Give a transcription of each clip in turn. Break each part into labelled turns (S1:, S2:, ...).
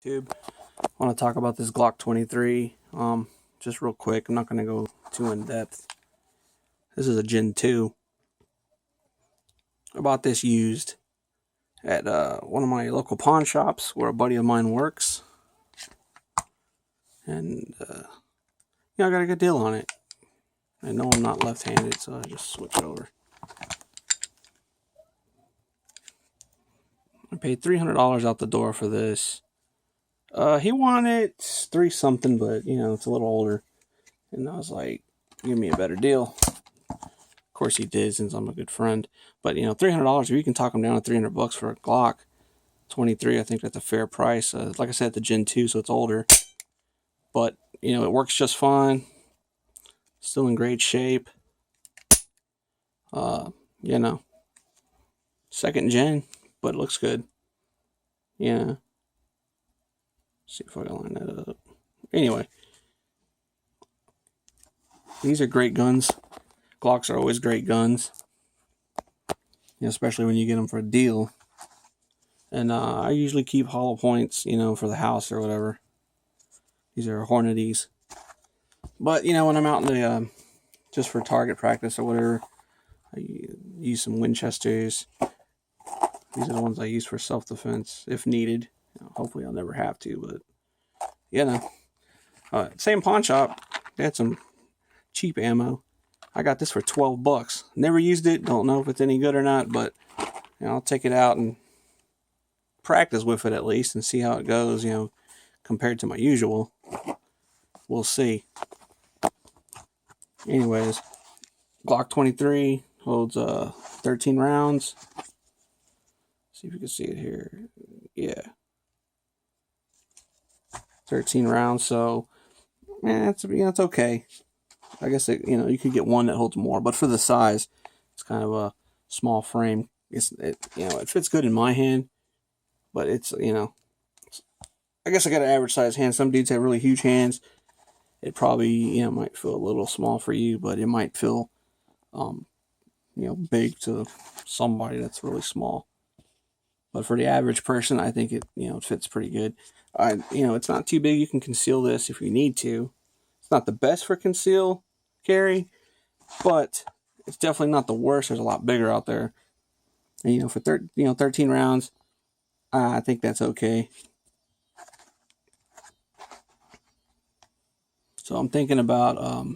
S1: YouTube. I want to talk about this Glock 23. Just real quick. I'm not going to go too in depth. This is a Gen 2. I bought this used at one of my local pawn shops where a buddy of mine works, and I got a good deal on it. I know I'm not left-handed, so I just switched over. I paid $300 out the door for this. He wanted three something, but it's a little older, and I was like, "Give me a better deal." Of course, he did, since I'm a good friend. But $300, if you can talk him down to $300 for a Glock 23, I think that's a fair price. Like I said, the Gen 2, so it's older, but it works just fine. Still in great shape. Uh, you know, second gen, but it looks good. Yeah. See if I can line that up. Anyway, these are great guns. Glocks are always great guns, especially when you get them for a deal. And I usually keep hollow points, for the house or whatever. These are Hornadies. But when I'm out in the just for target practice or whatever, I use some Winchesters. These are the ones I use for self-defense if needed. Hopefully I'll never have to, but same pawn shop. They had some cheap ammo. I got this for $12. Never used it. Don't know if it's any good or not, but I'll take it out and practice with it at least and see how it goes. Compared to my usual, we'll see. Anyways, Glock 23 holds 13 rounds. See if you can see it here. Yeah, 13 rounds. So, it's okay. I guess you could get one that holds more, but for the size, it's kind of a small frame. It fits good in my hand, but it's I guess I got an average size hand. Some dudes have really huge hands. It probably might feel a little small for you, but it might feel big to somebody that's really small. But for the average person, I think it fits pretty good. It's not too big. You can conceal this if you need to. It's not the best for conceal carry, but it's definitely not the worst. There's a lot bigger out there. And for 13 rounds, I think that's okay. So I'm thinking about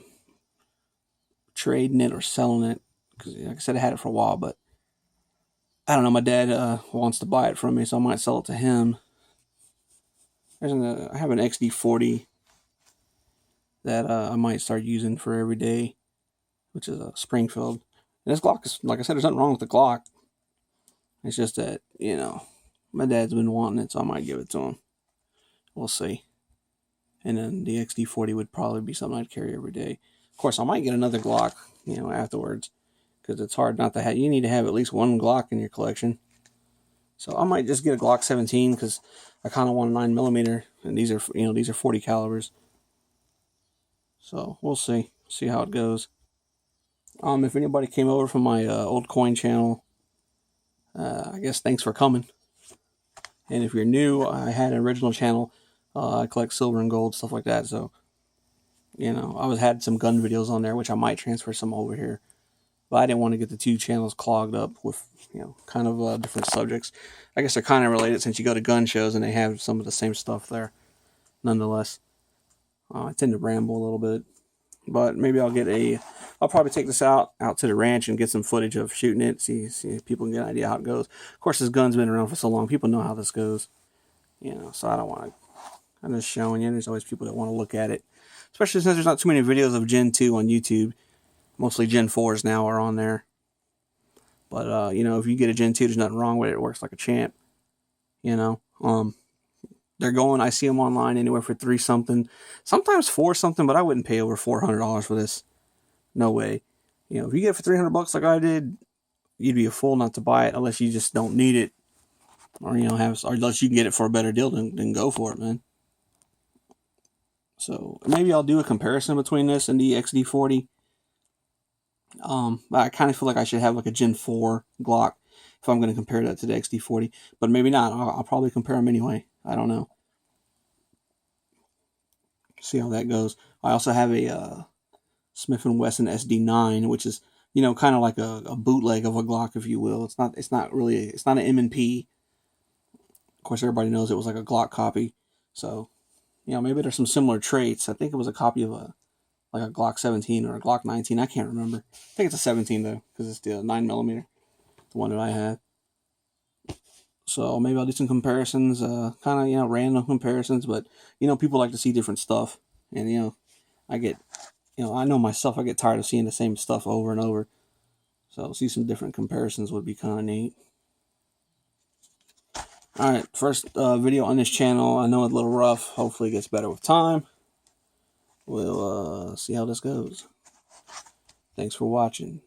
S1: trading it or selling it, because like I said, I had it for a while, but I don't know. My dad wants to buy it from me, so I might sell it to him. I have an XD40 that I might start using for every day, which is a Springfield. And this Glock is, like I said, there's nothing wrong with the Glock. It's just that, my dad's been wanting it, so I might give it to him. We'll see. And then the XD40 would probably be something I'd carry every day. Of course, I might get another Glock, afterwards, because it's hard not to have. You need to have at least one Glock in your collection. So I might just get a Glock 17 because I kind of want a 9mm, and these are 40 calibers. So we'll see how it goes. If anybody came over from my old coin channel, I guess thanks for coming. And if you're new, I had an original channel. I collect silver and gold, stuff like that. So, I had some gun videos on there, which I might transfer some over here. But I didn't want to get the two channels clogged up with, kind of different subjects. I guess they're kind of related since you go to gun shows and they have some of the same stuff there. Nonetheless, I tend to ramble a little bit. But maybe I'll probably take this out to the ranch and get some footage of shooting it, see if people can get an idea how it goes. Of course, this gun's been around for so long, people know how this goes. So I don't want to. I'm just showing you. There's always people that want to look at it, especially since there's not too many videos of Gen 2 on YouTube. Mostly Gen 4s now are on there. But, if you get a Gen 2, there's nothing wrong with it. It works like a champ. They're going, I see them online anywhere for $3 something, sometimes $4 something, but I wouldn't pay over $400 for this. No way. If you get it for $300 like I did, you'd be a fool not to buy it unless you just don't need it, or or unless you can get it for a better deal, then go for it, man. So maybe I'll do a comparison between this and the XD40. I kind of feel like I should have like a Gen 4 Glock if I'm going to compare that to the XD40, but maybe not. I'll probably compare them anyway. I don't know. See how that goes. I also have a Smith & Wesson SD9, which is, you know, kind of like a bootleg of a Glock, if you will. It's not an M&P. Of course, everybody knows it was like a Glock copy. So, you know, maybe there's some similar traits. I think it was a copy of a Glock 17 or a Glock 19. I can't remember. I think it's a 17 though, because it's the 9mm, the one that I had. So maybe I'll do some comparisons, kind of, you know, random comparisons, but, you know, people like to see different stuff. And, you know, I know myself, I get tired of seeing the same stuff over and over. So see some different comparisons would be kind of neat. Alright, first video on this channel. I know it's a little rough. Hopefully it gets better with time. We'll see how this goes. Thanks for watching.